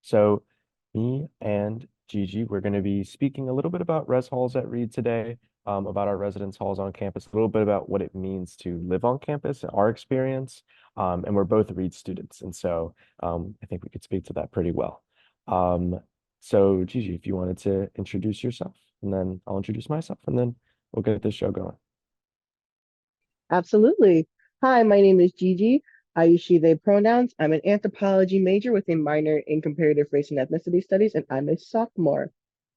So me and Gigi, we're going to be speaking a little bit about res halls at Reed today, about our residence halls on campus, a little bit about what it means to live on campus, our experience. And we're both Reed students, and so I think we could speak to that pretty well. Um, so Gigi, if you wanted to introduce yourself, and then I'll introduce myself, and then we'll get this show going. Absolutely. Hi, my name is Gigi. I use she, they pronouns. I'm an anthropology major with a minor in comparative race and ethnicity studies, and I'm a sophomore.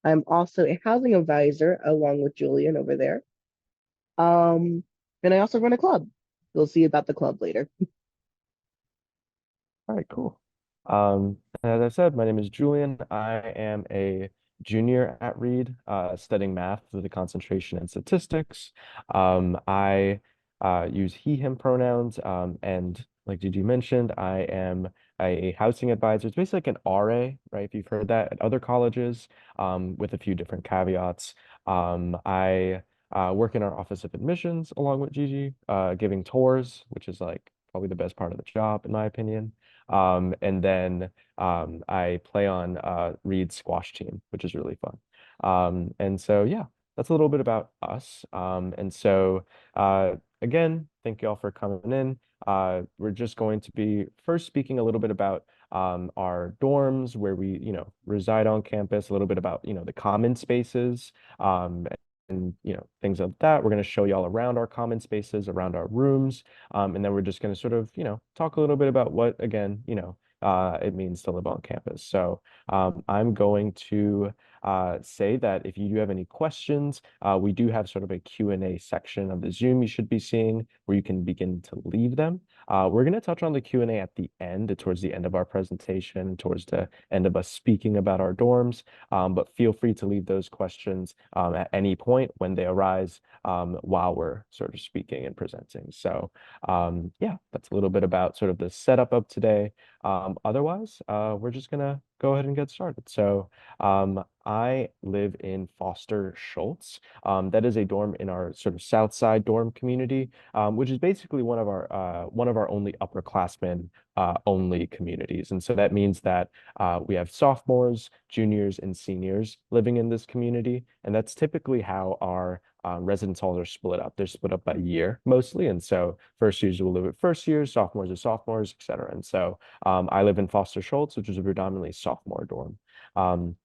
I'm also a housing advisor along with Julian over there. Um, and I also run a club. We'll see about the club later. All right, cool. As I said, my name is Julian. I am a junior at Reed, studying math with a concentration in statistics. I use he, him pronouns, and like Gigi mentioned, I am a housing advisor. It's basically like an RA, right? If you've heard that at other colleges, with a few different caveats. I work in our office of admissions along with Gigi, giving tours, which is like probably the best part of the job, in my opinion. And then I play on Reed's squash team, which is really fun. And so, yeah, that's a little bit about us. And so, again, thank you all for coming in. We're just going to be first speaking a little bit about our dorms, where we, reside on campus, a little bit about, the common spaces, and things like that. We're going to show y'all around our common spaces, around our rooms, and then we're just going to sort of, talk a little bit about what, again, it means to live on campus. So I'm going to say that if you do have any questions, we do have sort of a Q&A section of the Zoom you should be seeing where you can begin to leave them. We're going to touch on the Q&A at the end, towards the end of our presentation, towards the end of us speaking about our dorms. But feel free to leave those questions at any point when they arise, while we're sort of speaking and presenting. So yeah, that's a little bit about sort of the setup of today. Otherwise, we're just gonna go ahead and get started. So I live in Foster Schultz. That is a dorm in our sort of South Side dorm community, which is basically one of our only upperclassmen only communities. And so that means that we have sophomores, juniors, and seniors living in this community. And that's typically how our residence halls are split up. They're split up by year mostly. And so first years will live at first years, sophomores are sophomores, et cetera. And so I live in Foster Schultz, which is a predominantly sophomore dorm. Um,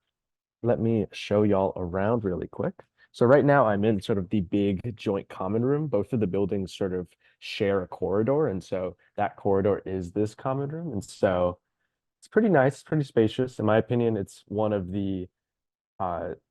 Let me show y'all around really quick. So right now I'm in sort of the big joint common room. Both of the buildings sort of share a corridor. And so that corridor is this common room. And so it's pretty nice, pretty spacious. In my opinion, it's one of the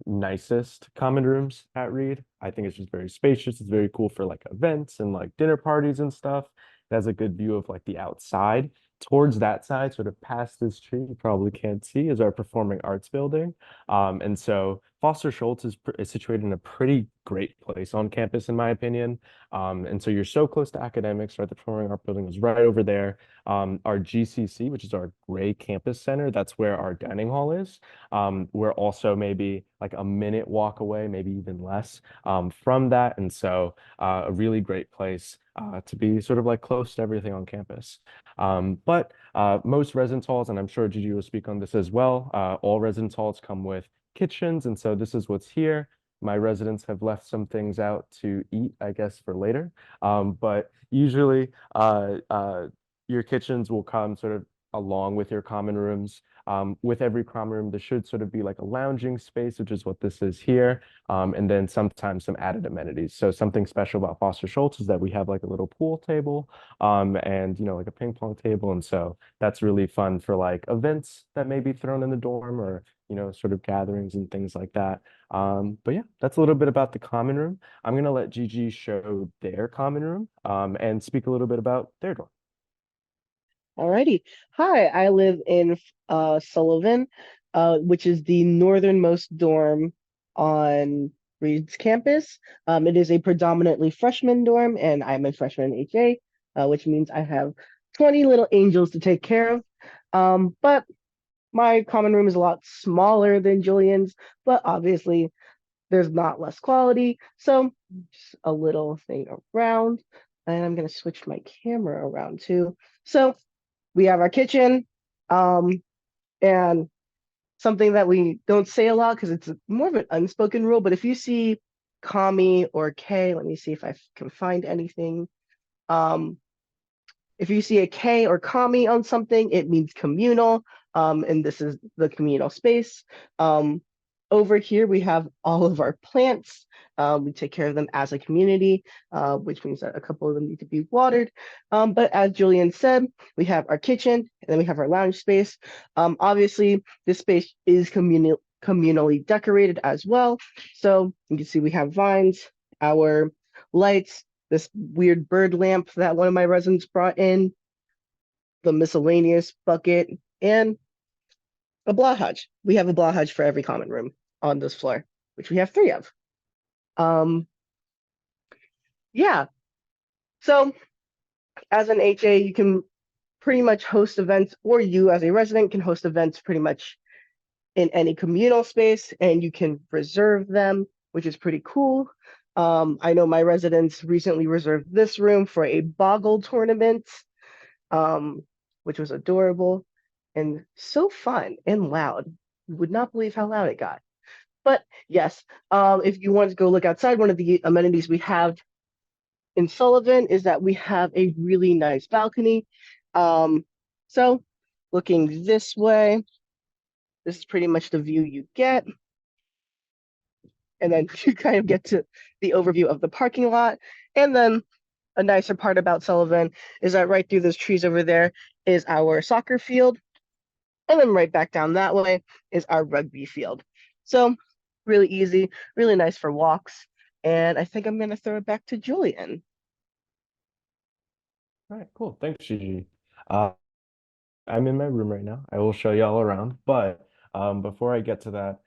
nicest common rooms at Reed. I think it's just very spacious. It's very cool for like events and like dinner parties and stuff. It has a good view of like the outside. Towards that side, sort of past this tree, you probably can't see, is our performing arts building. And so Foster Schultz is situated in a pretty great place on campus, in my opinion. And so you're so close to academics, right? The performing art building is right over there. Our GCC, which is our Gray Campus Center, that's where our dining hall is. We're also maybe like a minute walk away, maybe even less, from that. And so a really great place to be sort of like close to everything on campus. But most residence halls, and I'm sure Gigi will speak on this as well, all residence halls come with kitchens. And so this is what's here. My residents have left some things out to eat, I guess, for later. But usually your kitchens will come sort of along with your common rooms. With every common room, there should sort of be like a lounging space, which is what this is here. And then sometimes some added amenities. So something special about Foster Schultz is that we have like a little pool table, and like a ping pong table. And so that's really fun for like events that may be thrown in the dorm, or sort of gatherings and things like that. But yeah, that's a little bit about the common room. I'm gonna let Gigi show their common room, and speak a little bit about their dorm. Alrighty. Hi, I live in Sullivan, which is the northernmost dorm on Reed's campus. It is a predominantly freshman dorm, and I'm a freshman HA, which means I have 20 little angels to take care of. But my common room is a lot smaller than Julian's, but obviously there's not less quality. So just a little thing around. And I'm gonna switch my camera around too. So we have our kitchen, and something that we don't say a lot because it's more of an unspoken rule. But if you see commie or K, let me see if I can find anything. Um, if you see a K or commie on something, it means communal, and this is the communal space. Um, Over here, we have all of our plants. We take care of them as a community, which means that a couple of them need to be watered. But as Julian said, we have our kitchen, and then we have our lounge space. Obviously, this space is communally decorated as well. So you can see we have vines, our lights, this weird bird lamp that one of my residents brought in, the miscellaneous bucket, and a blowhudge. We have a blowhudge for every common room on this floor, which we have three of. Um, yeah. So as an HA, you can pretty much host events, or you as a resident can host events pretty much in any communal space, and you can reserve them, which is pretty cool. I know my residents recently reserved this room for a Boggle tournament, um, which was adorable and so fun and loud. You would not believe how loud it got. But yes, if you want to go look outside, one of the amenities we have in Sullivan is that we have a really nice balcony. Um, so looking this way, this is pretty much the view you get. And then you kind of get to the overview of the parking lot. And then a nicer part about Sullivan is that right through those trees over there is our soccer field. And then right back down that way is our rugby field. So really easy, really nice for walks. And I think I'm going to throw it back to Julian. All right, cool. Thanks, Gigi. Uh, I'm in my room right now. I will show you all around. But before I get to that,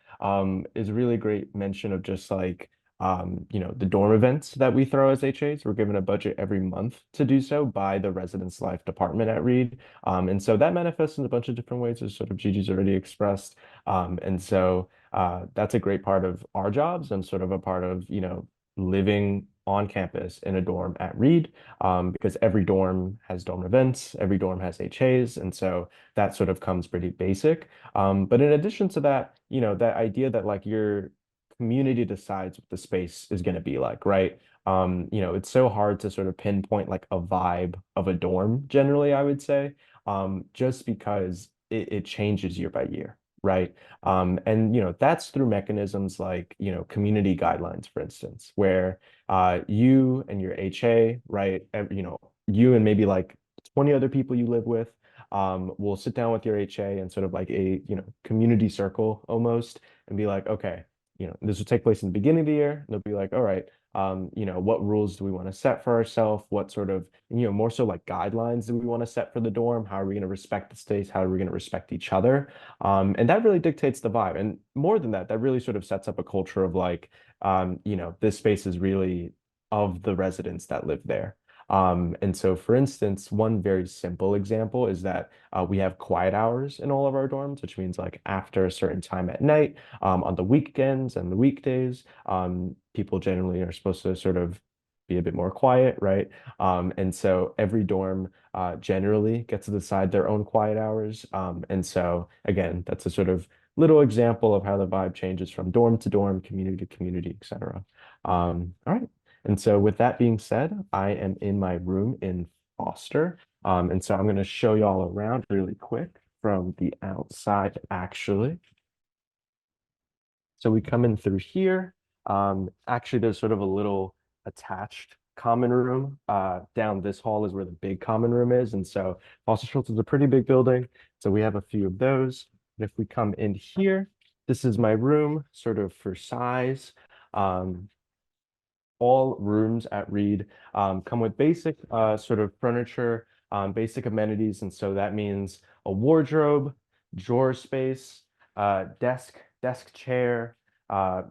is a really great mention of just like the dorm events that we throw as HAs. We're given a budget every month to do so by the Residence Life Department at Reed. And so that manifests in a bunch of different ways, as sort of Gigi's already expressed. And so that's a great part of our jobs and sort of a part of, living on campus in a dorm at Reed, because every dorm has dorm events, every dorm has HAs, and so that sort of comes pretty basic. But in addition to that, that idea that like your community decides what the space is going to be like, right? It's so hard to sort of pinpoint like a vibe of a dorm generally, I would say, just because it changes year by year. Right. And that's through mechanisms like, community guidelines, for instance, where you and your HA, right? You and maybe like 20 other people you live with, will sit down with your HA and sort of like a, community circle almost and be like, okay, this will take place in the beginning of the year. And they'll be like, all right, what rules do we want to set for ourselves? What sort of, more so like guidelines do we want to set for the dorm? How are we going to respect the space? How are we going to respect each other? And that really dictates the vibe. And more than that, that really sort of sets up a culture of like, this space is really of the residents that live there. And so, for instance, one very simple example is that we have quiet hours in all of our dorms, which means like after a certain time at night, on the weekends and the weekdays, people generally are supposed to sort of be a bit more quiet, right? And so every dorm generally gets to decide their own quiet hours. And so, again, that's a sort of little example of how the vibe changes from dorm to dorm, community to community, etc. All right. And so with that being said, I am in my room in Foster. And so I'm going to show you all around really quick from the outside, actually. So we come in through here. Actually, there's sort of a little attached common room. Down this hall is where the big common room is. And so Foster Schultz is a pretty big building. So we have a few of those. And if we come in here, this is my room, sort of for size. All rooms at Reed come with basic sort of furniture, basic amenities. And so that means a wardrobe, drawer space, desk chair,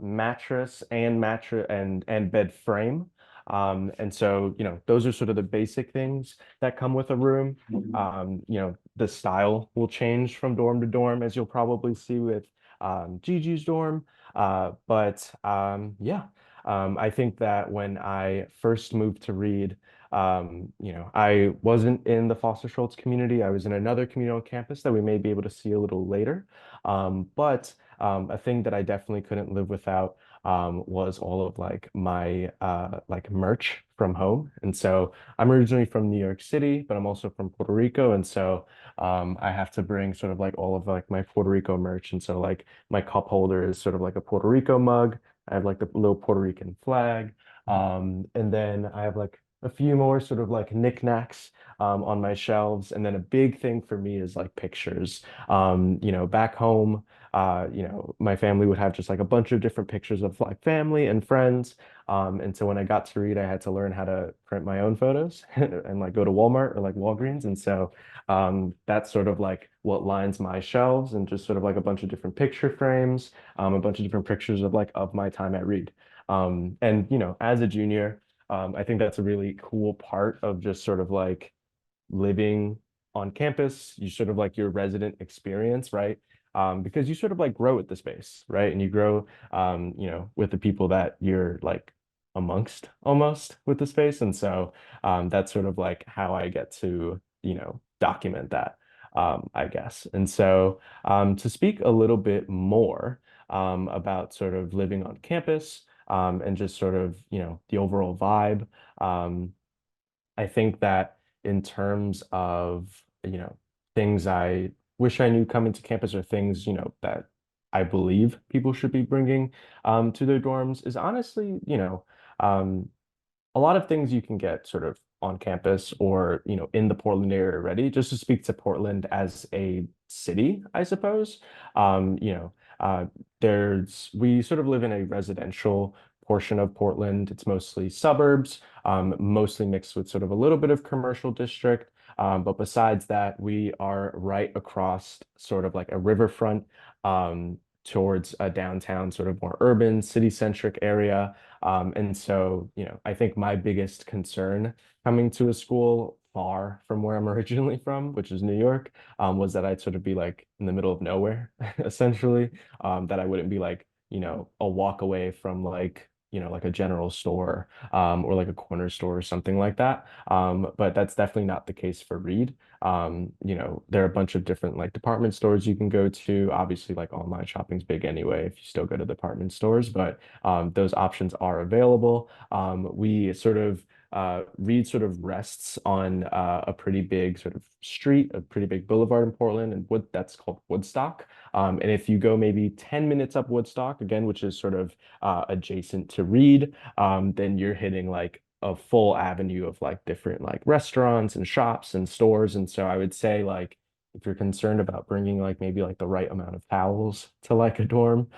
mattress and bed frame. And so, those are sort of the basic things that come with a room. The style will change from dorm to dorm, as you'll probably see with Gigi's dorm. But yeah. I think that when I first moved to Reed, I wasn't in the Foster Schultz community. I was in another community on campus that we may be able to see a little later. But a thing that I definitely couldn't live without was all of like my like merch from home. And so I'm originally from New York City, but I'm also from Puerto Rico. And so I have to bring sort of like all of like my Puerto Rico merch. And so like my cup holder is sort of like a Puerto Rico mug. I have like the little Puerto Rican flag. And then I have like a few more sort of like knickknacks on my shelves. And then a big thing for me is like pictures. Back home, my family would have just like a bunch of different pictures of like family and friends. And so when I got to Reed, I had to learn how to print my own photos and like go to Walmart or like Walgreens. And so that's sort of like what lines my shelves and just sort of like a bunch of different picture frames, a bunch of different pictures of like of my time at Reed. As a junior, I think that's a really cool part of just sort of like living on campus, you sort of like your resident experience, right? Because you sort of like grow with the space, right? And you grow, with the people that you're like amongst almost with the space. And so that's sort of like how I get to, document that, I guess. And so to speak a little bit more about sort of living on campus and just sort of, the overall vibe. I think that in terms of, things I wish I knew coming to campus or things, that I believe people should be bringing to their dorms is honestly, um, a lot of things you can get sort of on campus or, in the Portland area already. Just to speak to Portland as a city, I suppose. Um, you know, uh, we sort of live in a residential portion of Portland. It's mostly suburbs, mostly mixed with sort of a little bit of commercial district. But besides that, we are right across sort of like a riverfront towards a downtown, sort of more urban, city-centric area. And so, I think my biggest concern coming to a school far from where I'm originally from, which is New York, was that I'd sort of be like in the middle of nowhere, essentially. That I wouldn't be like, a walk away from like, like a general store, or like a corner store or something like that. But that's definitely not the case for Reed. There are a bunch of different like department stores you can go to. Obviously, like online shopping's big anyway, if you still go to department stores, but those options are available. We sort of Reed sort of rests on a pretty big sort of street, a pretty big boulevard in Portland, and that's called Woodstock. And if you go maybe 10 minutes up Woodstock, again, which is sort of adjacent to Reed, then you're hitting like a full avenue of like different like restaurants and shops and stores. And so I would say like if you're concerned about bringing like maybe like the right amount of towels to like a dorm,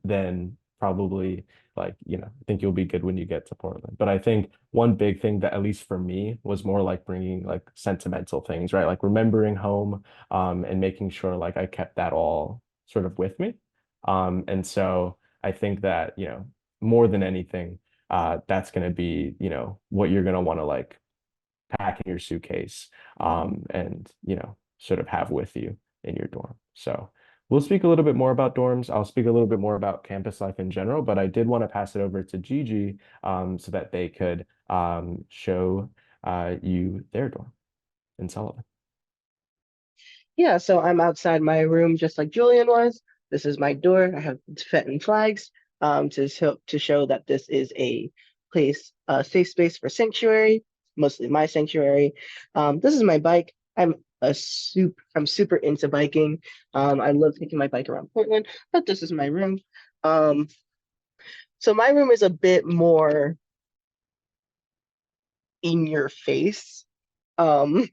then probably like, I think you'll be good when you get to Portland. But I think one big thing that, at least for me, was more like bringing like sentimental things, right? Like remembering home, and making sure like I kept that all sort of with me. And so I think that, more than anything, that's going to be, what you're going to want to like pack in your suitcase, and, sort of have with you in your dorm. So we'll speak a little bit more about dorms. I'll speak a little bit more about campus life in general, but I did want to pass it over to Gigi, so that they could show you their dorm in Sullivan. Yeah, so I'm outside my room just like Julian was. This is my door. I have Tibetan flags to show that this is a safe space for sanctuary, mostly my sanctuary. This is my bike. I'm super into biking. I love taking my bike around Portland, but this is my room. Um, so my room is a bit more in your face. Um,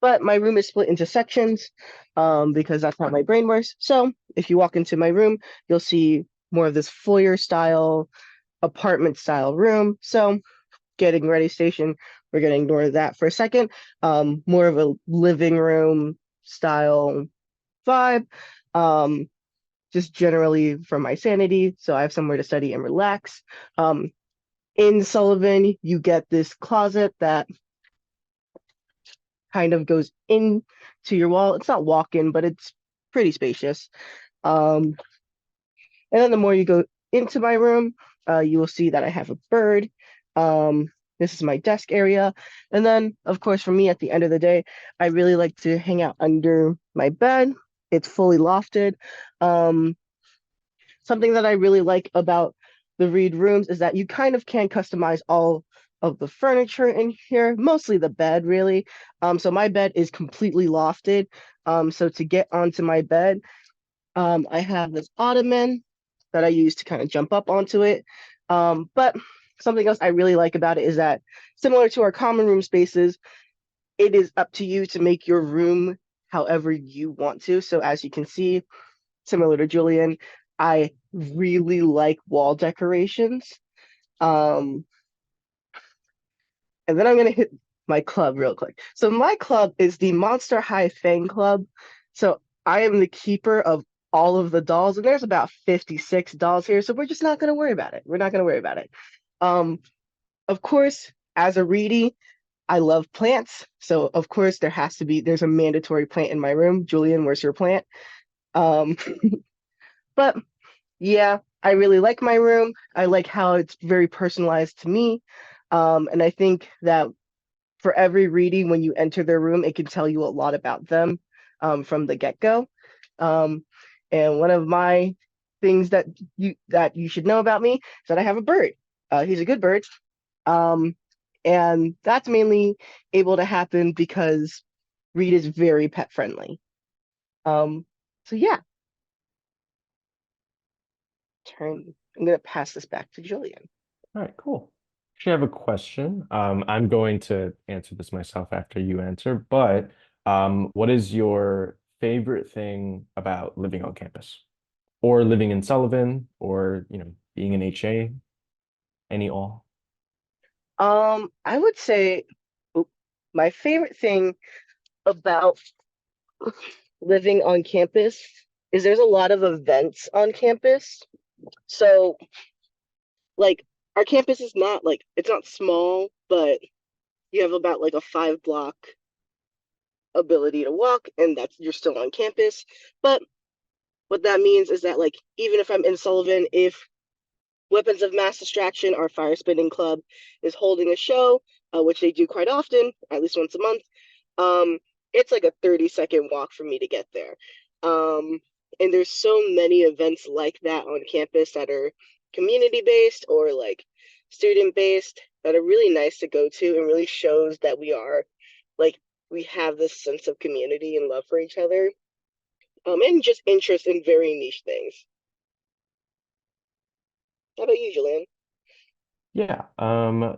but my room is split into sections because that's how my brain works. So if you walk into my room, you'll see more of this foyer style, apartment style room. So getting ready station, we're going to ignore that for a second. More of a living room style vibe. Um, just generally for my sanity. So I have somewhere to study and relax. In Sullivan, you get this closet that kind of goes into your wall. It's not walk-in, but it's pretty spacious. Um, and then the more you go into my room, you will see that I have a bird. This is my desk area. And then, of course, for me at the end of the day, I really like to hang out under my bed. It's fully lofted. Um, Something that I really like about the Reed rooms is that you kind of can customize all of the furniture in here, mostly the bed, really. So my bed is completely lofted. So to get onto my bed, I have this ottoman that I use to kind of jump up onto it. But something else I really like about it is that similar to our common room spaces, it is up to you to make your room however you want to. So as you can see, similar to Julian, I really like wall decorations. Um, and then I'm gonna hit my club real quick. So my club is the Monster High Fang Club. So I am the keeper of all of the dolls, and there's about 56 dolls here. So we're just not gonna worry about it. We're not gonna worry about it. Um, of course, as a Reedie, I love plants. So of course there's a mandatory plant in my room. Julian, where's your plant? Um, but yeah, I really like my room. I like how it's very personalized to me. And I think that for every reading, when you enter their room, it can tell you a lot about them from the get-go. Um, and one of my things that you should know about me is that I have a bird. He's a good bird. Um, and that's mainly able to happen because Reed is very pet friendly. Um, so yeah, I'm gonna pass this back to Julian. All right, cool. Actually, I have a question. I'm going to answer this myself after you answer, but what is your favorite thing about living on campus or living in Sullivan or, being an HA, any all? I would say oop, my favorite thing about living on campus is there's a lot of events on campus. So, like, our campus is not like it's not small, but you have about like a 5 block ability to walk, and that's you're still on campus. But what that means is that like even if I'm in Sullivan, if Weapons of Mass Distraction, our fire spinning club, is holding a show, which they do quite often, at least once a month. Um, it's like a 30-second walk for me to get there. And there's so many events like that on campus that are community based or like student based that are really nice to go to and really shows that like we have this sense of community and love for each other. And just interest in very niche things. How about you, Julian? Yeah.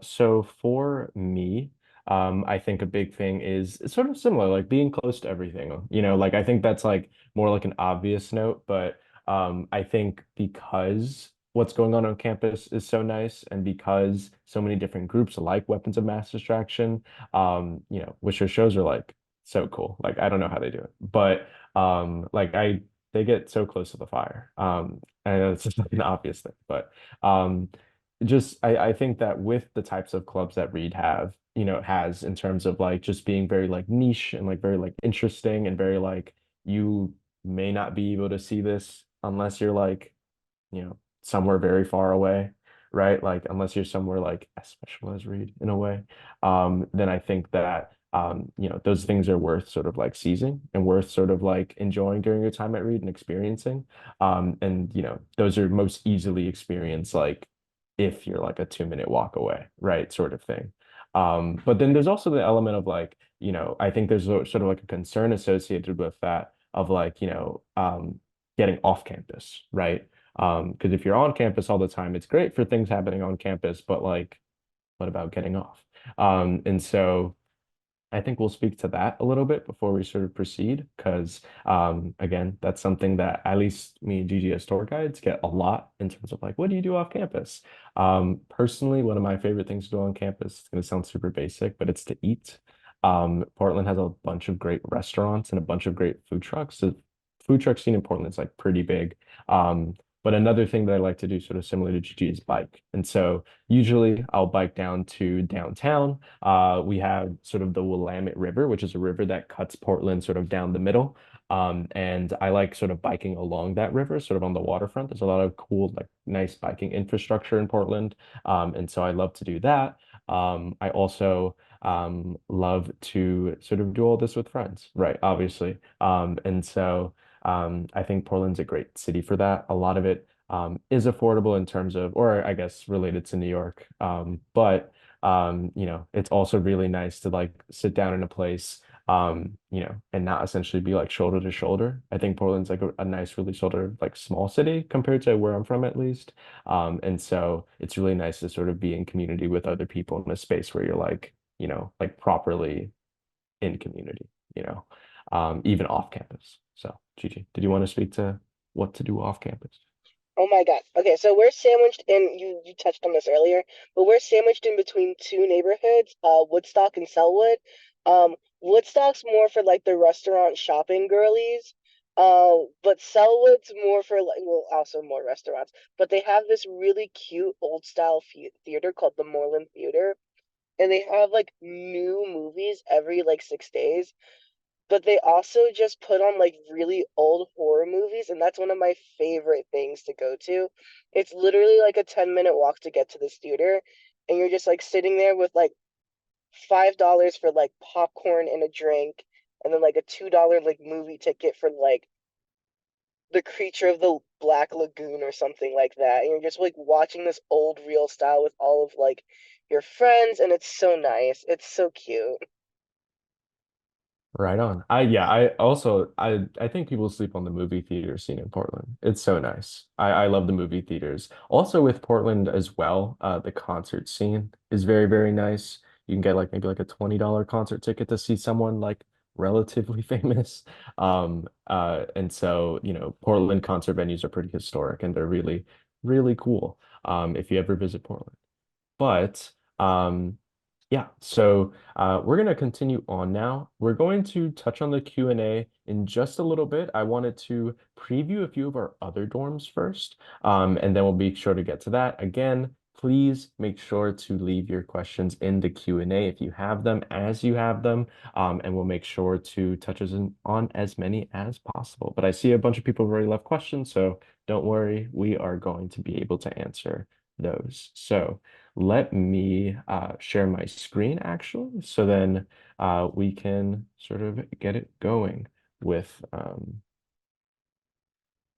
So for me, I think a big thing is it's sort of similar, like being close to everything. Like I think that's like more like an obvious note, but I think because what's going on campus is so nice, and because so many different groups like Weapons of Mass Distraction, which their shows are like so cool. Like I don't know how they do it, but like they get so close to the fire. I know it's just like an obvious thing, but um I think that with the types of clubs that Reed has in terms of like just being very like niche and like very like interesting and very like you may not be able to see this unless you're like, somewhere very far away, right? Like unless you're somewhere like as special as Reed in a way. Then I think that those things are worth sort of like seizing and worth sort of like enjoying during your time at Reed and experiencing. And those are most easily experienced like if you're like a 2-minute walk away, right? Sort of thing. But then there's also the element of like, I think there's sort of like a concern associated with that of like, getting off campus, right? Because if you're on campus all the time, it's great for things happening on campus, but like, what about getting off? And so I think we'll speak to that a little bit before we sort of proceed, because again, that's something that at least me and Gigi as tour guides get a lot in terms of like, what do you do off campus? Personally, one of my favorite things to do on campus, it's going to sound super basic, but it's to eat. Portland has a bunch of great restaurants and a bunch of great food trucks. The food truck scene in Portland is like pretty big. But another thing that I like to do, sort of similar to Gigi, is bike. And so usually I'll bike down to downtown. We have sort of the Willamette River, which is a river that cuts Portland sort of down the middle. And I like sort of biking along that river, sort of on the waterfront. There's a lot of cool, like nice biking infrastructure in Portland. And so I love to do that. I also love to sort of do all this with friends, right? Obviously. And so I think Portland's a great city for that. A lot of it is affordable in terms of, or I guess related to New York. But it's also really nice to like sit down in a place, and not essentially be like shoulder to shoulder. I think Portland's like a nice, really sort of like small city compared to where I'm from at least. And so it's really nice to sort of be in community with other people in a space where you're like, like properly in community, even off campus. So, Gigi, did you want to speak to what to do off campus? Oh my God. Okay, so we're sandwiched in, you touched on this earlier, but we're sandwiched in between two neighborhoods, Woodstock and Selwood. Woodstock's more for like the restaurant shopping girlies. But Selwood's more for like, well, also more restaurants, but they have this really cute old style theater called the Moreland Theater, and they have like new movies every like 6 days, but they also just put on like really old horror movies, and that's one of my favorite things to go to. It's literally like a 10-minute walk to get to this theater, and you're just like sitting there with like $5 for like popcorn and a drink, and then like a $2 like movie ticket for like The Creature of the Black Lagoon or something like that. And you're just like watching this old real style with all of like your friends, and it's so nice. It's so cute. Right on. I think people sleep on the movie theater scene in Portland. It's so nice. I love the movie theaters. Also with Portland as well, the concert scene is very, very nice. You can get like maybe like a $20 concert ticket to see someone like relatively famous. And so, Portland concert venues are pretty historic and they're really, really cool. If you ever visit Portland. But yeah, so we're going to continue on now. We're going to touch on the Q&A in just a little bit. I wanted to preview a few of our other dorms first, and then we'll be sure to get to that. Again, please make sure to leave your questions in the Q&A if you have them, as you have them, and we'll make sure to touch on as many as possible. But I see a bunch of people have already left questions, so don't worry, we are going to be able to answer those. So let me share my screen actually, so then we can sort of get it going with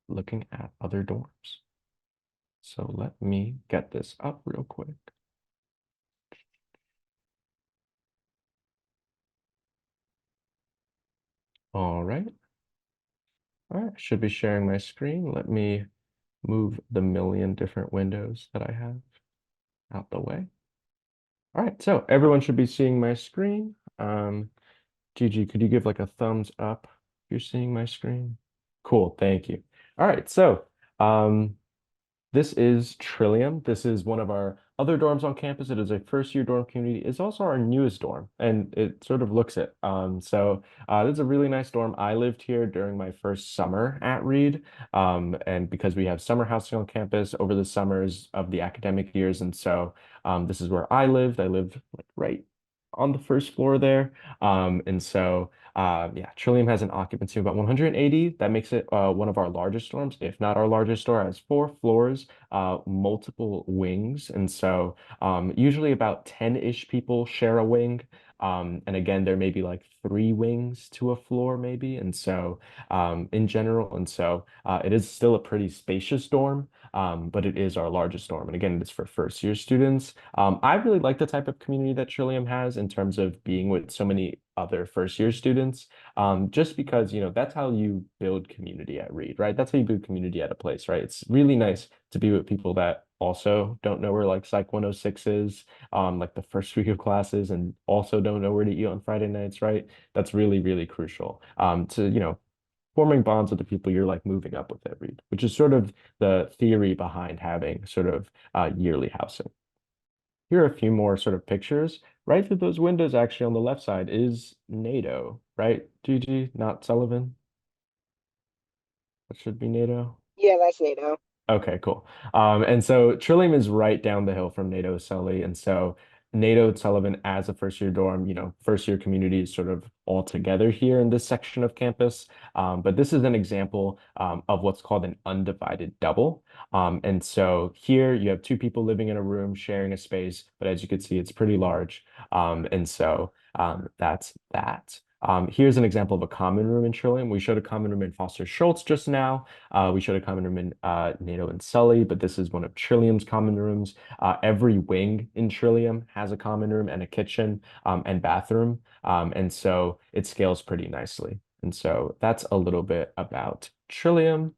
looking at other dorms. So let me get this up real quick. All right. All right, should be sharing my screen. Let me move the million different windows that I have out the way. All right, so everyone should be seeing my screen. Gigi, could you give like a thumbs up if you're seeing my screen? Cool, thank you. All right, so this is Trillium. This is one of our other dorms on campus. It is a first year dorm community. It's also our newest dorm, and it sort of looks it. This is a really nice dorm. I lived here during my first summer at Reed, and because we have summer housing on campus over the summers of the academic years, and so this is where I lived. I lived like right on the first floor there. Yeah, Trillium has an occupancy of about 180. That makes it one of our largest dorms, if not our largest store. It has 4 floors, multiple wings. And so usually about 10-ish people share a wing. And again, there may be like 3 wings to a floor, maybe. And so in general, it is still a pretty spacious dorm. But it is our largest dorm. And again, it's for first year students. I really like the type of community that Trillium has in terms of being with so many other first year students, just because, that's how you build community at Reed, right? That's how you build community at a place, right? It's really nice to be with people that also don't know where like Psych 106 is, like the first week of classes, and also don't know where to eat on Friday nights, right? That's really, really crucial to, forming bonds with the people you're like moving up with at Reed, which is sort of the theory behind having sort of yearly housing. Here are a few more sort of pictures. Right through those windows, actually, on the left side is NATO, right? Gigi, not Sullivan. That should be NATO. Yeah, that's NATO. Okay, cool. And so Trillium is right down the hill from NATO Sully. And so NATO and Sullivan as a first year dorm, first year community is sort of all together here in this section of campus. But this is an example of what's called an undivided double. And so here you have 2 people living in a room sharing a space, but as you can see, it's pretty large. That's that. Here's an example of a common room in Trillium. We showed a common room in Foster Schultz just now. We showed a common room in NATO and Sully, but this is one of Trillium's common rooms. Every wing in Trillium has a common room and a kitchen and bathroom. And so it scales pretty nicely. And so that's a little bit about Trillium.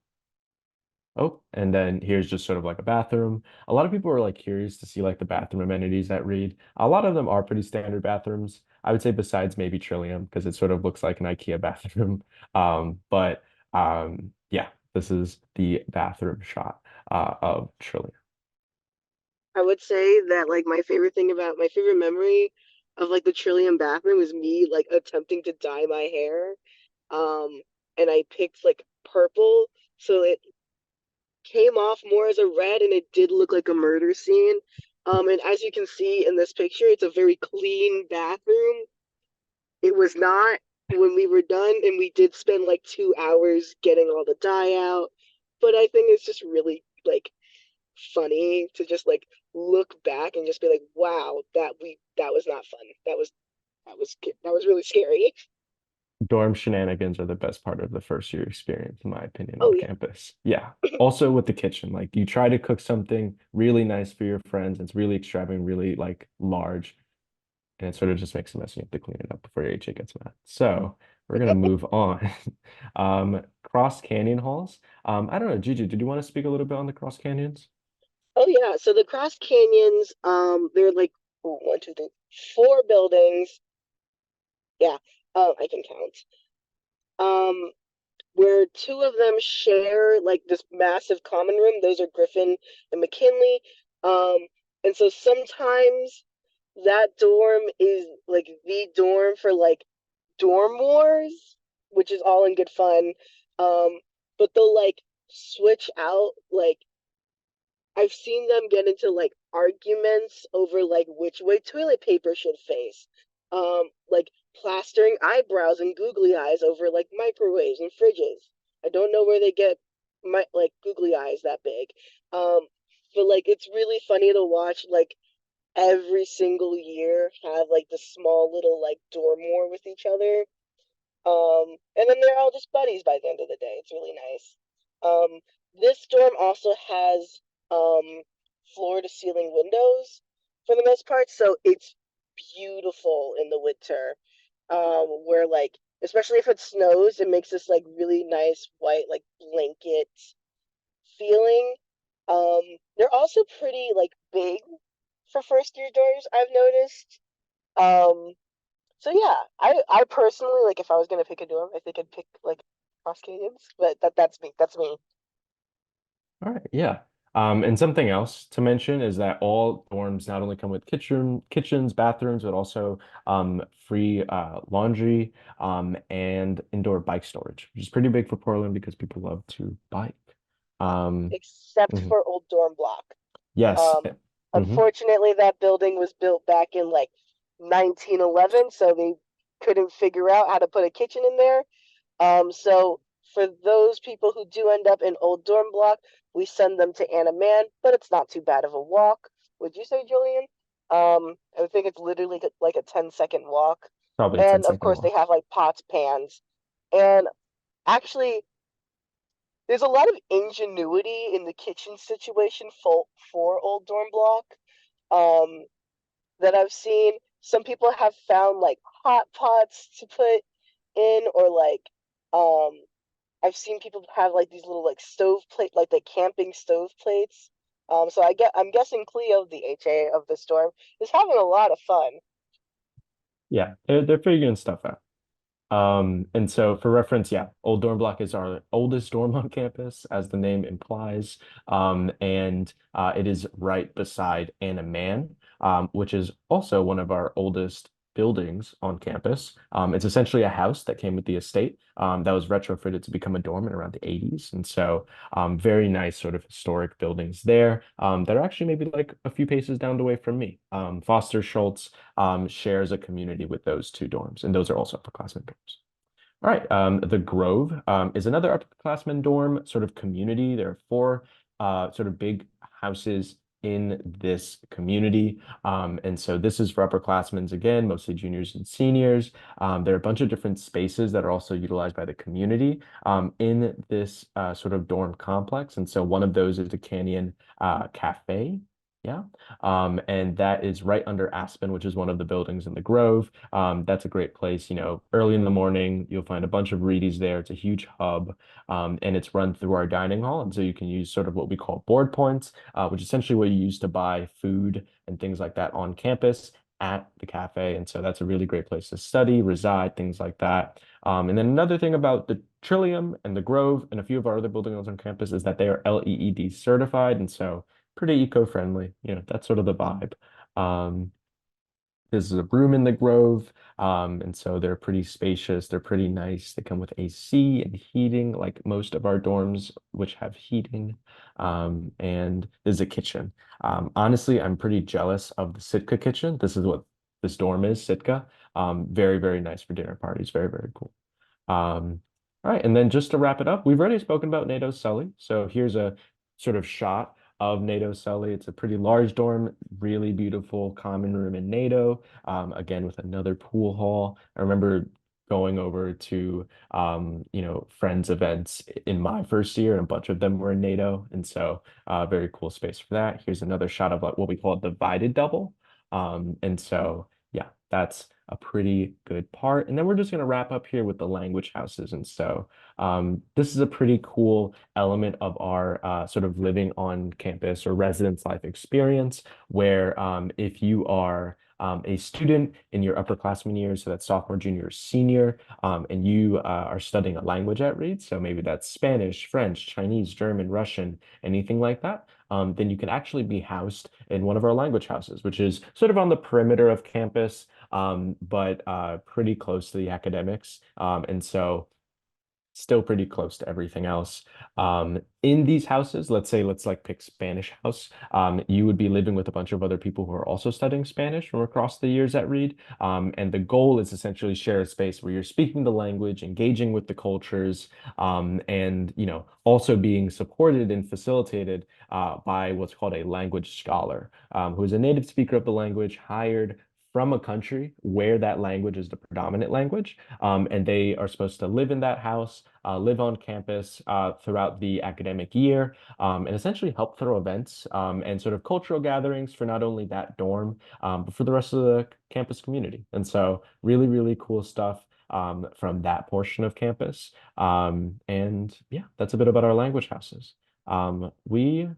Oh, and then here's just sort of like a bathroom. A lot of people are like curious to see like the bathroom amenities at Reed. A lot of them are pretty standard bathrooms. I would say besides maybe Trillium because it sort of looks like an IKEA bathroom. But yeah, this is the bathroom shot of Trillium. I would say that like my favorite memory of like the Trillium bathroom was me like attempting to dye my hair. Um, and I picked like purple, so it came off more as a red and it did look like a murder scene. And as you can see in this picture, it's a very clean bathroom. It was not when we were done, and we did spend like 2 hours getting all the dye out. But I think it's just really like funny to just like look back and just be like, wow, that was not fun. That was really scary. Dorm shenanigans are the best part of the first year experience, in my opinion, Oh on yeah. campus. Yeah. Also with the kitchen, like you try to cook something really nice for your friends. It's really extravagant, really like large, and it sort of just makes a mess. You have to clean it up before your HA gets mad. So we're gonna move on. Cross canyon halls. I don't know, Gigi, did you want to speak a little bit on the cross canyons? Oh yeah. So the Cross Canyons, they're like one, two, three, four buildings. Yeah. I can count. Um, where two of them share like this massive common room. Those are Griffin and McKinley. Um, and so sometimes that dorm is like the dorm for like dorm wars, which is all in good fun. Um, but they'll like switch out like I've seen them get into like arguments over like which way toilet paper should face. Like plastering eyebrows and googly eyes over like microwaves and fridges. I don't know where they get my like googly eyes that big. Um, but like it's really funny to watch like every single year have like the small little like dorm war with each other. And then they're all just buddies by the end of the day. It's really nice. Um, this dorm also has floor to ceiling windows for the most part, so it's beautiful in the winter. Where like especially if it snows, it makes this like really nice white like blanket feeling. They're also pretty like big for first year dorms, I've noticed. Um, so yeah, I personally like if I was gonna pick a dorm, I think I'd pick like Cross Canyons, but that's me. That's me. All right, yeah. And something else to mention is that all dorms not only come with kitchens, bathrooms, but also free laundry and indoor bike storage, which is pretty big for Portland because people love to bike. Um, Except mhm. for Old Dorm Block. Yes. Um, Mhm. Unfortunately, that building was built back in like 1911, so they couldn't figure out how to put a kitchen in there. So for those people who do end up in Old Dorm Block, we send them to Anna Man, but it's not too bad of a walk. Would you say, Julian? I think it's literally like a 10-second walk. Probably a And of 10-second course, they walk. have like pots, pans. And actually, there's a lot of ingenuity in the kitchen situation for Old Dorm Block um, that I've seen. Some people have found like hot pots to put in, or like um, I've seen people have like these little like stove plate, like the camping stove plates. So I'm guessing Cleo, the HA of the storm, is having a lot of fun. Yeah, they're figuring stuff out. And so for reference, yeah, Old Dorm Block is our oldest dorm on campus, as the name implies. And it is right beside Anna Mann, which is also one of our oldest buildings on campus. It's essentially a house that came with the estate that was retrofitted to become a dorm in around the 80s. And so very nice sort of historic buildings there that are actually maybe like a few paces down the way from me. Foster Schultz shares a community with those two dorms, and those are also upperclassmen dorms. All right, the Grove is another upperclassmen dorm sort of community. There are four sort of big houses in this community. And so this is for upperclassmen, again, mostly juniors and seniors. There are a bunch of different spaces that are also utilized by the community in this sort of dorm complex. And so one of those is the Canyon Cafe. Yeah. And that is right under Aspen, which is one of the buildings in the Grove. That's a great place. Early in the morning, you'll find a bunch of Reedies there. It's a huge hub, and it's run through our dining hall. And so you can use sort of what we call board points, which is essentially what you use to buy food and things like that on campus at the cafe. And so that's a really great place to study, reside, things like that. And then another thing about the Trillium and the Grove and a few of our other buildings on campus is that they are LEED certified. And so pretty eco-friendly. That's sort of the vibe. Um, this is a room in the Grove, and so they're pretty spacious. They're pretty nice. They come with AC and heating, like most of our dorms, which have heating. And there's a kitchen. Honestly, I'm pretty jealous of the Sitka kitchen. This is what this dorm is, Sitka. Very, very nice for dinner parties. Very, very cool. Um, all right, and then just to wrap it up, we've already spoken about NATO Sully. So here's a sort of shot of NATO Sully. It's a pretty large dorm, really beautiful common room in NATO. Again, with another pool hall. I remember going over to friends events in my first year, and a bunch of them were in NATO. And so very cool space for that. Here's another shot of like what we call a divided double. And so yeah, that's a pretty good part. And then we're just going to wrap up here with the language houses. And so this is a pretty cool element of our sort of living on campus or residence life experience, where if you are a student in your upperclassmen years, so that's sophomore, junior, senior, and you are studying a language at Reed, so maybe that's Spanish, French, Chinese, German, Russian, anything like that, then you can actually be housed in one of our language houses, which is sort of on the perimeter of campus, but pretty close to the academics. And so still pretty close to everything else. In these houses, let's like pick Spanish house. You would be living with a bunch of other people who are also studying Spanish from across the years at Reed. And the goal is essentially share a space where you're speaking the language, engaging with the cultures, and also being supported and facilitated by what's called a language scholar, who is a native speaker of the language hired from a country where that language is the predominant language. And they are supposed to live in that house, live on campus throughout the academic year, and essentially help throw events and sort of cultural gatherings for not only that dorm, but for the rest of the campus community. And so really, really cool stuff from that portion of campus. And yeah, that's a bit about our language houses. We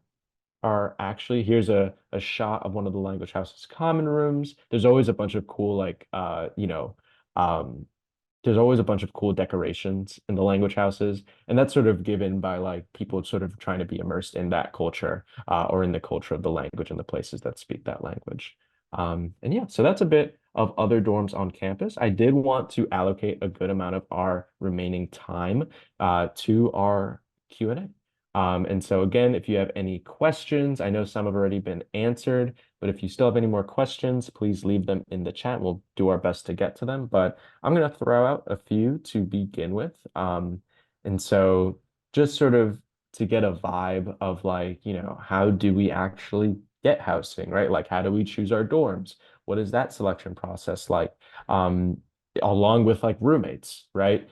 are actually here's a shot of one of the language house's common rooms. There's always a bunch of cool like um there's always a bunch of cool decorations in the language houses, and that's sort of given by like people sort of trying to be immersed in that culture or in the culture of the language and the places that speak that language. And yeah, so that's a bit of other dorms on campus. I did want to allocate a good amount of our remaining time to our Q&A. And so again, if you have any questions, I know some have already been answered, but if you still have any more questions, please leave them in the chat. We'll do our best to get to them, but I'm going to throw out a few to begin with. And so just sort of to get a vibe of like, how do we actually get housing, right? Like, how do we choose our dorms? What is that selection process like? Along with like roommates, right?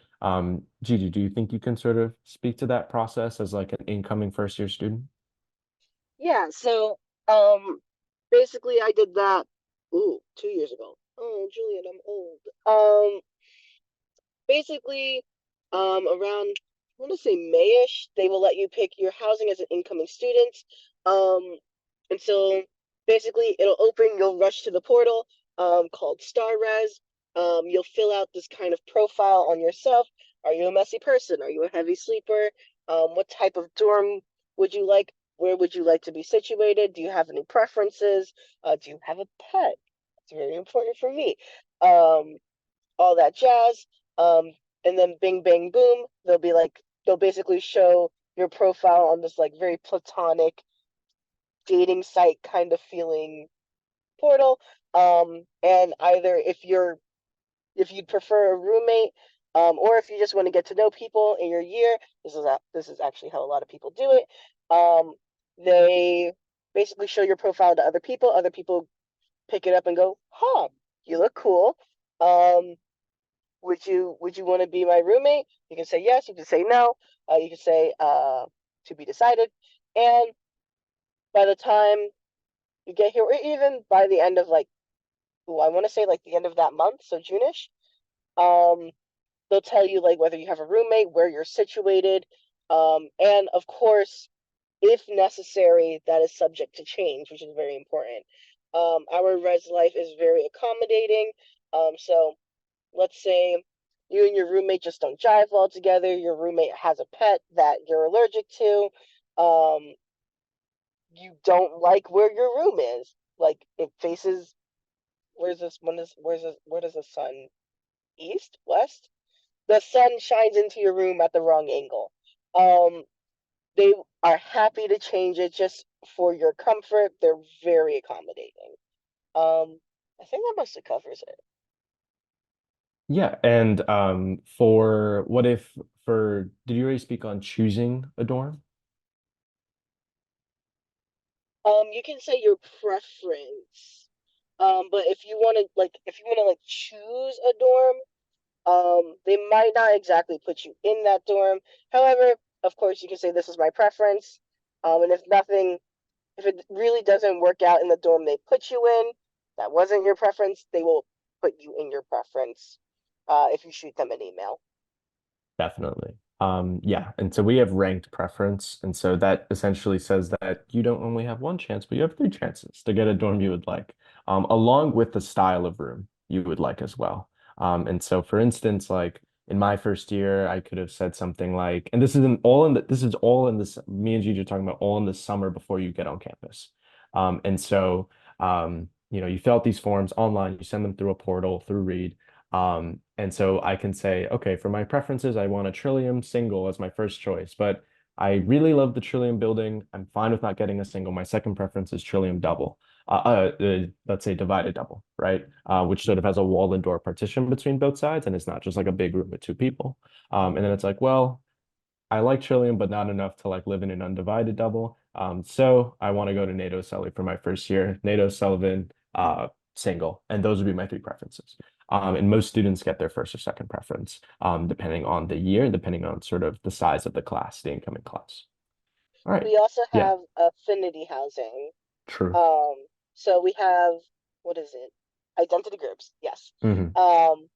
Gigi, do you think you can sort of speak to that process as like an incoming first year student? Yeah, so um basically I did that 2 years ago. Oh, Julian, I'm old. Basically, around I want to say Mayish, they will let you pick your housing as an incoming student. Um, and so basically it'll open, you'll rush to the portal, called Star Res. You'll fill out this kind of profile on yourself. Are you a messy person? Are you a heavy sleeper? What type of dorm would you like? Where would you like to be situated? Do you have any preferences? Do you have a pet? It's very important for me. Um, all that jazz. Um, and then bing, bang, boom, they'll basically show your profile on this like very platonic dating site kind of feeling portal. And either if you'd prefer a roommate, or if you just want to get to know people in your year, this is actually how a lot of people do it. They basically show your profile to other people. Other people pick it up and go, "Huh, you look cool. Um, would you want to be my roommate?" You can say yes. You can say no. You can say to be decided. And by the time you get here, or even by the end of like, ooh, I want to say like the end of that month, so June-ish, um, they'll tell you like whether you have a roommate, where you're situated, and of course, if necessary, that is subject to change, which is very important. Our res life is very accommodating. So let's say you and your roommate just don't jive well together. Your roommate has a pet that you're allergic to. Um, you don't like where your room is. Like it faces where does the sun east, west? The sun shines into your room at the wrong angle. Um, they are happy to change it just for your comfort. They're very accommodating. I think that mostly covers it. Yeah, and for what if for did you already speak on choosing a dorm? You can say your preference. But if you want to like choose a dorm, they might not exactly put you in that dorm. However, of course, you can say this is my preference. And if it really doesn't work out in the dorm they put you in, that wasn't your preference, they will put you in your preference. If you shoot them an email. Definitely. Yeah, and so we have ranked preference, and so that essentially says that you don't only have one chance, but you have three chances to get a dorm you would like, along with the style of room you would like as well. And so, for instance, like in my first year, I could have said something like, and this is all in this, me and Gigi are talking about all in the summer before you get on campus. And so, you fill out these forms online, you send them through a portal through Reed. And so I can say, okay, for my preferences, I want a Trillium single as my first choice, but I really love the Trillium building. I'm fine with not getting a single. My second preference is Trillium double. Let's say divided double, right? Which sort of has a wall and door partition between both sides, and it's not just like a big room with two people. And then it's like, well, I like Trillium, but not enough to like live in an undivided double. So I want to go to NATO Sully for my first year, NATO Sullivan, single, and those would be my three preferences. And most students get their first or second preference, depending on the year and depending on sort of the size of the class, the incoming class. All right. We also Yeah, have affinity housing. true. Um, so we have, what is it? Identity groups, yes. Hmm. Um,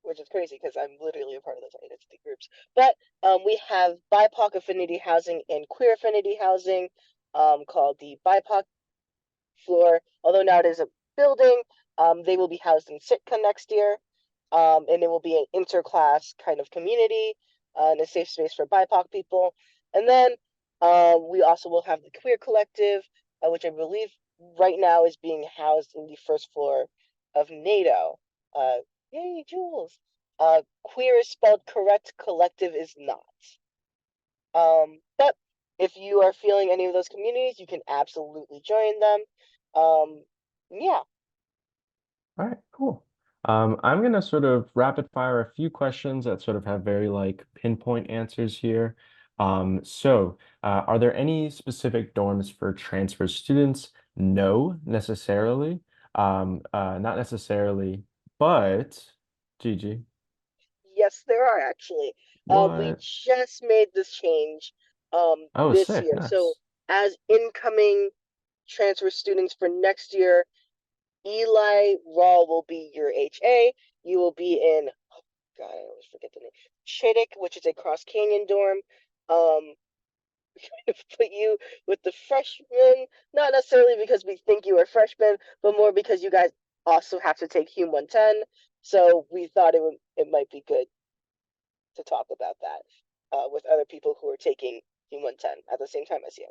which is crazy because I'm literally a part of those identity groups. But we have BIPOC affinity housing and queer affinity housing, called the BIPOC floor. Although now it is a building, they will be housed in Sitka next year, and it will be an interclass kind of community and a safe space for BIPOC people. And then we also will have the queer collective, which I believe right now is being housed in the first floor of NATO. Uh, Yay, Jules! Queer is spelled correct, collective is not. But if you are feeling any of those communities, you can absolutely join them. Um, yeah. All right, cool. I'm gonna sort of rapid fire a few questions that sort of have very like pinpoint answers here. Are there any specific dorms for transfer students? No, necessarily. Not necessarily, but Gigi, Yes, there are actually. We what? just made this change Oh, this sick, year. So nice. as incoming transfer students for next year, Eli Raw will be your HA. You will be in, oh God, I always forget the name. Chittick, which is a cross canyon dorm. Um, put you with the freshmen, not necessarily because we think you are freshmen, but more because you guys also have to take Hum 110. So we thought it might be good to talk about that with other people who are taking Hum 110 at the same time as you.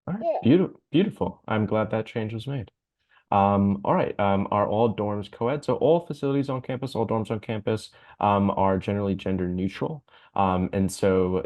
All right, Yeah. beautiful, beautiful. I'm glad that change was made. All right. Are all dorms co-ed? So all facilities on campus, all dorms on campus, are generally gender neutral. And so,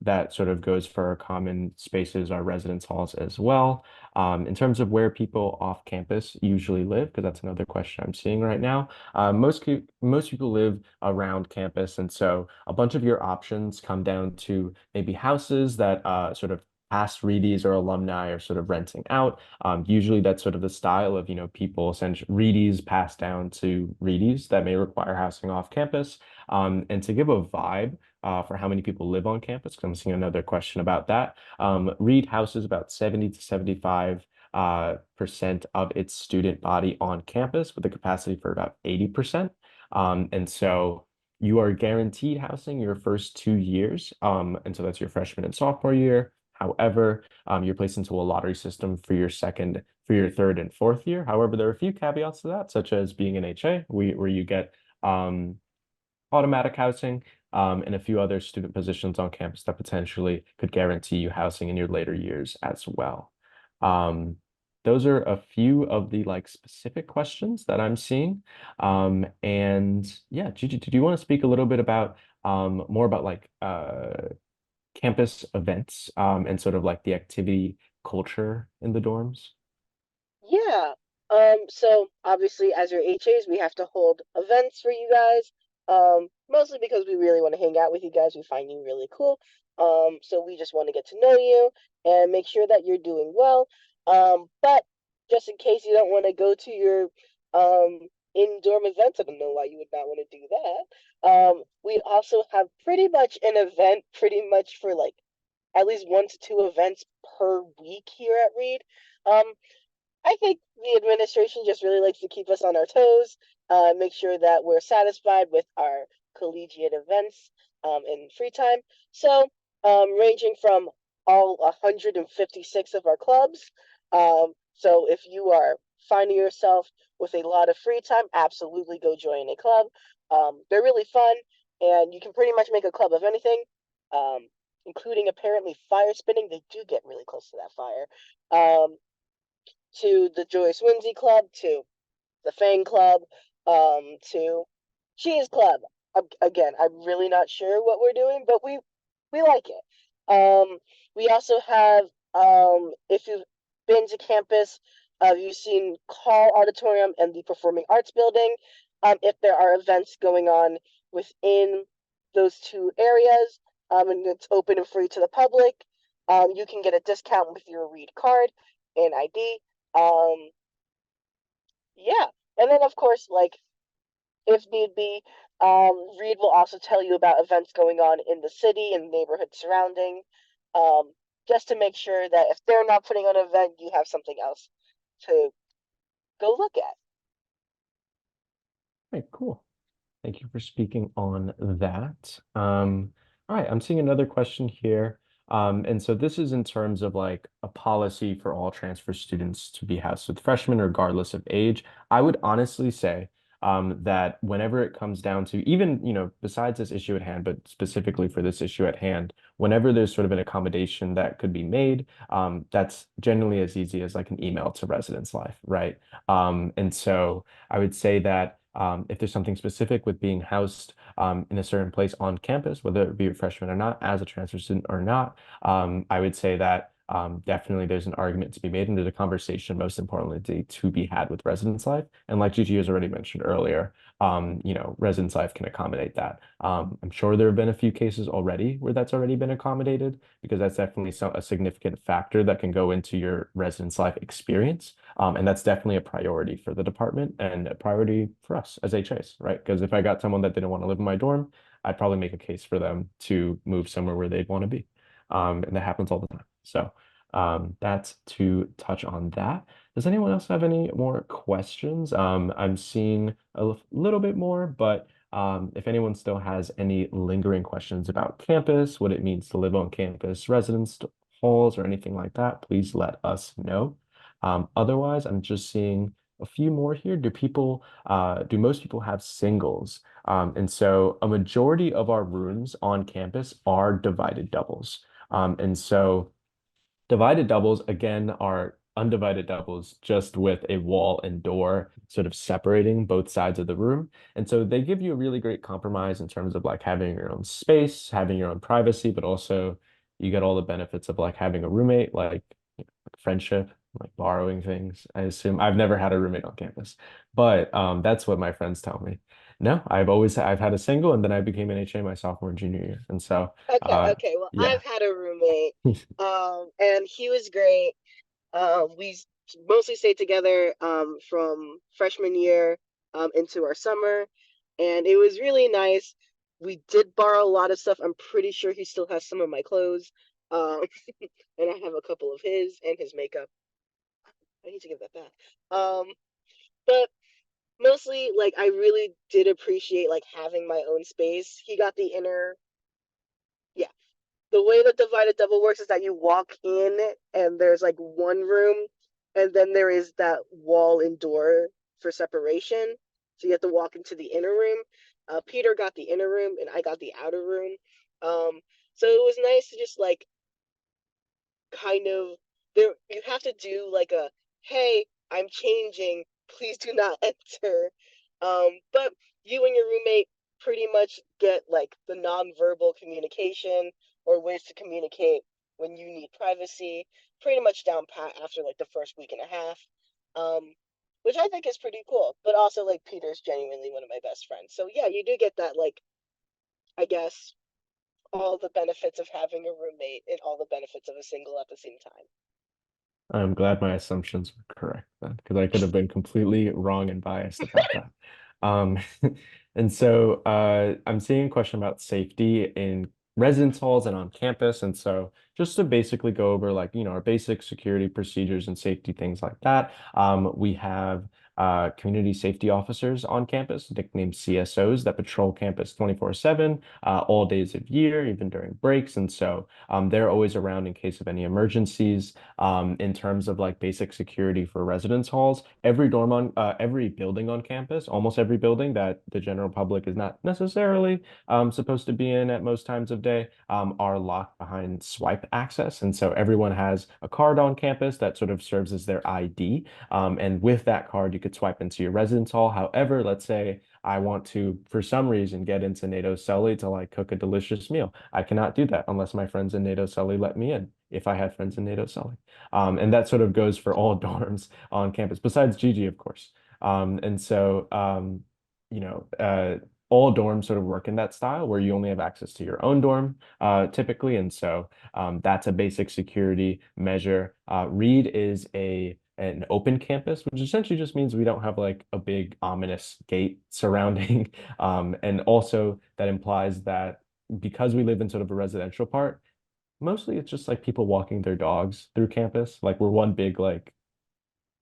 that sort of goes for our common spaces, our residence halls as well. In terms of where people off campus usually live, because that's another question I'm seeing right now. Most people live around campus, and so a bunch of your options come down to maybe houses that sort of past Reedies or alumni are sort of renting out. Usually that's sort of the style of, people essentially Reedies passed down to Reedies that may require housing off campus. And to give a vibe for how many people live on campus, because I'm seeing another question about that. Reed houses about 70 to 75 percent of its student body on campus with a capacity for about 80%. And so you are guaranteed housing your first 2 years. And so that's your freshman and sophomore year. However, you're placed into a lottery system for for your third and fourth year. However, there are a few caveats to that, such as being an HA, where you get automatic housing, and a few other student positions on campus that potentially could guarantee you housing in your later years as well. Um, those are a few of the like specific questions that I'm seeing. And yeah, Gigi, did you want to speak a little bit about more about like campus events and sort of like the activity culture in the dorms? Yeah. So obviously as your HAs, we have to hold events for you guys. Mostly because we really want to hang out with you guys. We find you really cool. So we just want to get to know you and make sure that you're doing well. But just in case you don't want to go to your in-dorm events, I don't know why you would not want to do that. We also have pretty much an event pretty much for like at least 1 to 2 events per week here at Reed. Um, I think the administration just really likes to keep us on our toes, make sure that we're satisfied with our collegiate events in free time. So, ranging from all 156 of our clubs. So, if you are finding yourself with a lot of free time, absolutely go join a club. They're really fun, and you can pretty much make a club of anything, including apparently fire spinning. They do get really close to that fire. To the Joyce Winsey Club, to the Fang Club, to Cheese Club. Again, I'm really not sure what we're doing, but we like it. We also have, if you've been to campus, you've seen Call Auditorium and the Performing Arts Building. If there are events going on within those two areas, and it's open and free to the public, you can get a discount with your Reed card and ID. Um, yeah. And then of course, like if need be, Reed will also tell you about events going on in the city and neighborhood surrounding, um, just to make sure that if they're not putting on an event, you have something else to go look at. Okay, cool. Thank you for speaking on that. All right, I'm seeing another question here. And so this is in terms of like a policy for all transfer students to be housed with freshmen regardless of age. I would honestly say that whenever it comes down to even, besides this issue at hand, but specifically for this issue at hand, whenever there's sort of an accommodation that could be made, that's generally as easy as like an email to residence life, right? And so I would say that if there's something specific with being housed in a certain place on campus, whether it be a freshman or not, as a transfer student or not, I would say that definitely there's an argument to be made and there's a conversation, most importantly, to be had with residence life. And like Gigi has already mentioned earlier, residence life can accommodate that. I'm sure there have been a few cases already where that's already been accommodated because that's definitely a significant factor that can go into your residence life experience. And that's definitely a priority for the department and a priority for us as HAs, right? Because if I got someone that didn't want to live in my dorm, I'd probably make a case for them to move somewhere where they'd want to be. And that happens all the time. So that's to touch on that. Does anyone else have any more questions? I'm seeing a little bit more, but if anyone still has any lingering questions about campus, what it means to live on campus, residence halls, or anything like that, please let us know. Otherwise, I'm just seeing a few more here. Do most people have singles? And so a majority of our rooms on campus are divided doubles. And so divided doubles, again, are undivided doubles just with a wall and door sort of separating both sides of the room. And so they give you a really great compromise in terms of like having your own space, having your own privacy, but also you get all the benefits of like having a roommate, like friendship, like borrowing things. I assume I've never had a roommate on campus, but that's what my friends tell me. No, I've had a single, and then I became an HA my sophomore and junior year, and so Okay, okay. Well, yeah. I've had a roommate, and he was great. Mostly stayed together from freshman year into our summer, and it was really nice. We did borrow a lot of stuff. I'm pretty sure he still has some of my clothes, um, and I have a couple of his and his makeup. I need to give that back. But mostly, like, I really did appreciate like having my own space. He got the inner, yeah, the way that divided double works is that you walk in and there's like one room and then there is that wall and door for separation. So you have to walk into the inner room. Peter got the inner room and I got the outer room. Um, so it was nice to just like kind of there you have to do like a hey, I'm changing, please do not enter. But you and your roommate pretty much get like the nonverbal communication or ways to communicate when you need privacy pretty much down pat after like the first week and a half. um which I think is pretty cool, but also like Peter's genuinely one of my best friends, so yeah, you do get that, like, I guess, all the benefits of having a roommate and all the benefits of a single at the same time. I'm glad my assumptions were correct then, because I could have been completely wrong and biased about that. Um, and so I'm seeing a question about safety in residence halls and on campus. And so just to basically go over like, our basic security procedures and safety things like that, we have community safety officers on campus, nicknamed CSOs, that patrol campus 24/7, all days of year, even during breaks. And so they're always around in case of any emergencies. In terms of like basic security for residence halls. Every building on campus, almost every building that the general public is not necessarily supposed to be in at most times of day, are locked behind swipe access. And so everyone has a card on campus that sort of serves as their ID. And with that card, you could swipe into your residence hall. However, let's say I want to, for some reason, get into NATO Sully to like cook a delicious meal. I cannot do that unless my friends in NATO Sully let me in, if I had friends in NATO Sully. And that sort of goes for all dorms on campus, besides Gigi, of course. And so, you know, all dorms sort of work in that style where you only have access to your own dorm, typically. And so that's a basic security measure. Reed is an open campus, which essentially just means we don't have like a big ominous gate surrounding. And also that implies that because we live in sort of a residential part, mostly it's just like people walking their dogs through campus. Like we're one big like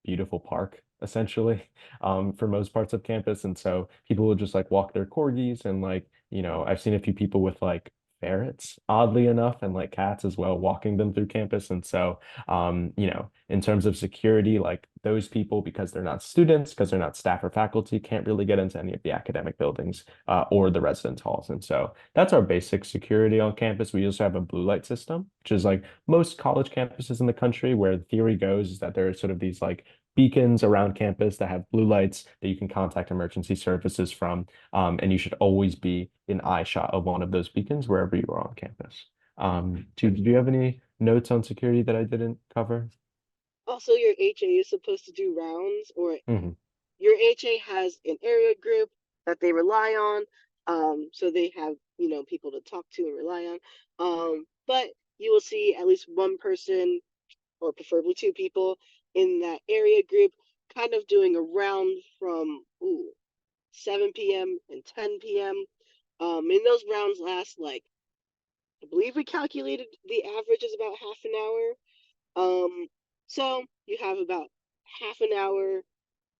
beautiful park essentially for most parts of campus. And so people will just like walk their corgis and like, I've seen a few people with like ferrets, oddly enough, and like cats as well, walking them through campus. And so, in terms of security, like those people, because they're not students, because they're not staff or faculty, can't really get into any of the academic buildings or the residence halls. And so that's our basic security on campus. We also have a blue light system, which is like most college campuses in the country, where the theory goes is that there are sort of these like beacons around campus that have blue lights that you can contact emergency services from. And you should always be in eye shot of one of those beacons wherever you are on campus. Do you have any notes on security that I didn't cover? Also, your HA is supposed to do rounds, or Mhm. your HA has an area group that they rely on. So they have, people to talk to and rely on. But you will see at least one person, or preferably two people, in that area group kind of doing a round from 7 p.m. and 10 p.m. And those rounds last like, I believe we calculated the average is about half an hour. So you have about half an hour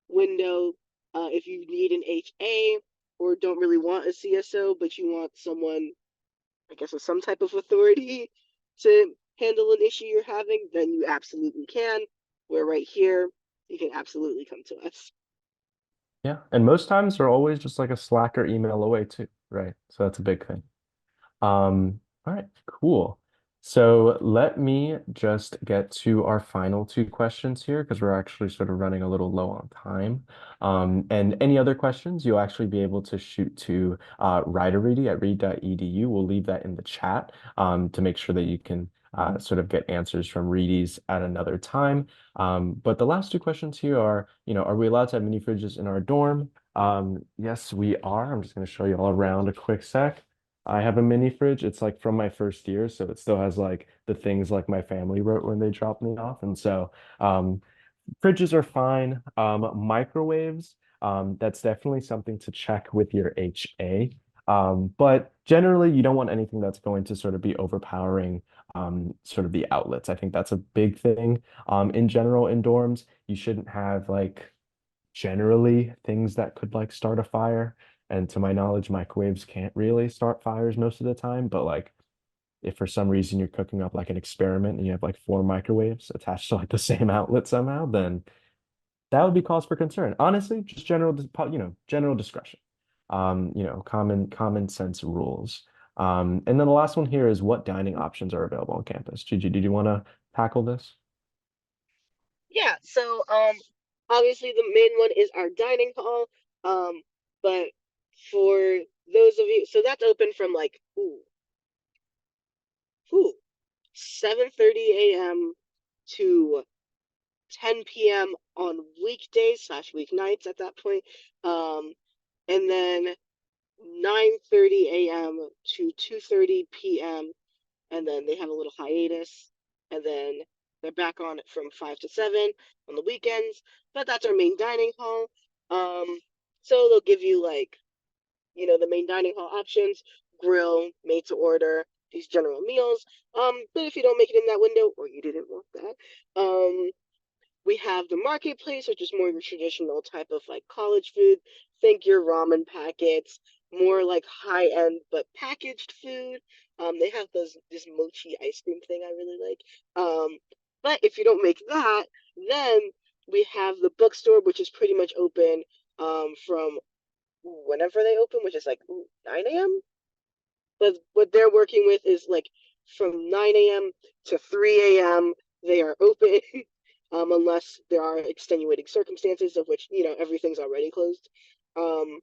window if you need an HA or don't really want a CSO, but you want someone, I guess, with some type of authority to handle an issue you're having, then you absolutely can. We're right here. You can absolutely come to us. Yeah. And most times they're always just like a Slack or email away too, right? So that's a big thing. All right, cool. So let me just get to our final two questions here because we're actually sort of running a little low on time. And any other questions, you'll actually be able to shoot to Reedy at reed.edu. We'll leave that in the chat to make sure that you can sort of get answers from Reedies at another time. But the last two questions here are, are we allowed to have mini fridges in our dorm? Yes, we are. I'm just going to show you all around a quick sec. I have a mini fridge. It's like from my first year, so it still has like the things like my family wrote when they dropped me off. And so um, fridges are fine. Microwaves, that's definitely something to check with your HA. But generally, you don't want anything that's going to sort of be overpowering sort of the outlets. I think that's a big thing. In general, in dorms, you shouldn't have like generally things that could like start a fire. And to my knowledge, microwaves can't really start fires most of the time. But like if for some reason you're cooking up like an experiment and you have like four microwaves attached to like the same outlet somehow, then that would be cause for concern. Honestly, just general discretion. Common sense rules. And then the last one here is what dining options are available on campus. Gigi, did you want to tackle this? Yeah, so obviously the main one is our dining hall. But for those of you, so that's open from like 7:30 a.m. to 10 p.m. on weekdays slash weeknights at that point. And then 9:30 a.m. to 2:30 p.m. And then they have a little hiatus, and then they're back on it from 5 to 7 on the weekends. But that's our main dining hall. Um, so they'll give you like the main dining hall options, grill, made to order, these general meals. But if you don't make it in that window, or you didn't want that, we have the marketplace, which is more your traditional type of like college food. Think your ramen packets, more like high end but packaged food. They have this mochi ice cream thing I really like. But if you don't make that, then we have the bookstore, which is pretty much open from whenever they open, which is like 9 a.m. But what they're working with is like from 9 a.m. to 3 a.m. they are open, unless there are extenuating circumstances of which everything's already closed. Um,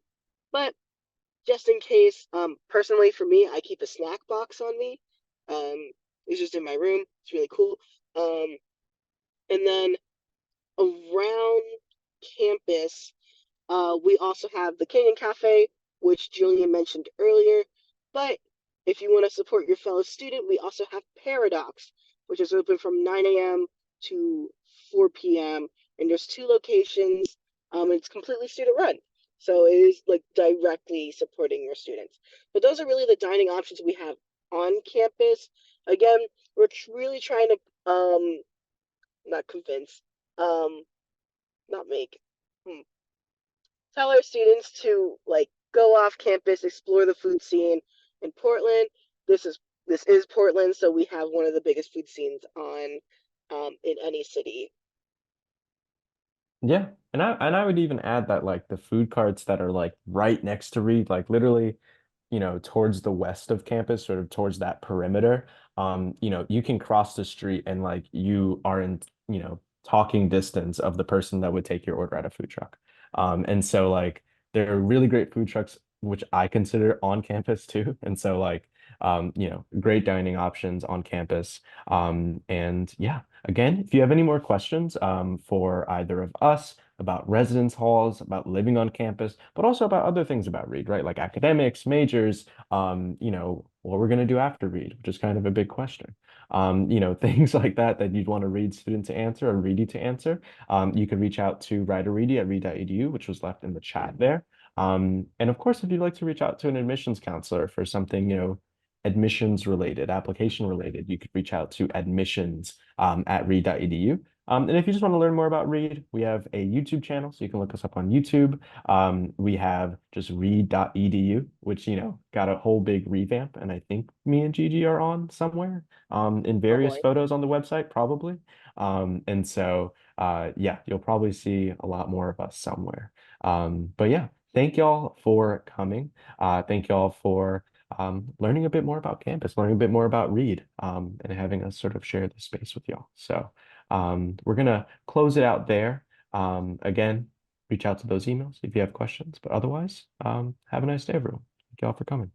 but just in case, personally for me, I keep a snack box on me. It's just in my room. It's really cool. And then around campus, we also have the Canyon Cafe, which Julian mentioned earlier. But if you want to support your fellow student, we also have Paradox, which is open from 9 a.m. to 4 p.m. And there's two locations. It's completely student run. So it is like directly supporting your students. But those are really the dining options we have on campus. Again, we're really trying to not convince, um, not make. Hmm, tell our students to like go off campus, explore the food scene in Portland. This is this is Portland, so we have one of the biggest food scenes on in any city. Yeah. And I would even add that like the food carts that are like right next to Reed, like literally towards the west of campus, sort of towards that perimeter, you can cross the street and like you are in, talking distance of the person that would take your order at a food truck. And so like there are really great food trucks, which I consider on campus too. And so like, great dining options on campus. And yeah, again, if you have any more questions, for either of us, about residence halls, about living on campus, but also about other things about Reed, right? Like academics, majors, what we're going to do after Reed, which is kind of a big question. Things like that that you'd want a Reed student to answer or Reedy to answer. You could reach out to Ryder Reedy at reed.edu, which was left in the chat there. And of course, if you'd like to reach out to an admissions counselor for something, admissions related, application related, you could reach out to admissions at reed.edu. And if you just want to learn more about Reed, we have a YouTube channel, so you can look us up on YouTube. We have just reed.edu, which, got a whole big revamp. And I think me and Gigi are on somewhere in Oh various boy. photos on the website, probably. And so, yeah, you'll probably see a lot more of us somewhere. But yeah, thank y'all for coming. Thank y'all for learning a bit more about campus, learning a bit more about Reed, and having us sort of share the space with y'all. So we're gonna close it out there. Again, reach out to those emails if you have questions. But otherwise, have a nice day, everyone. Thank y'all for coming.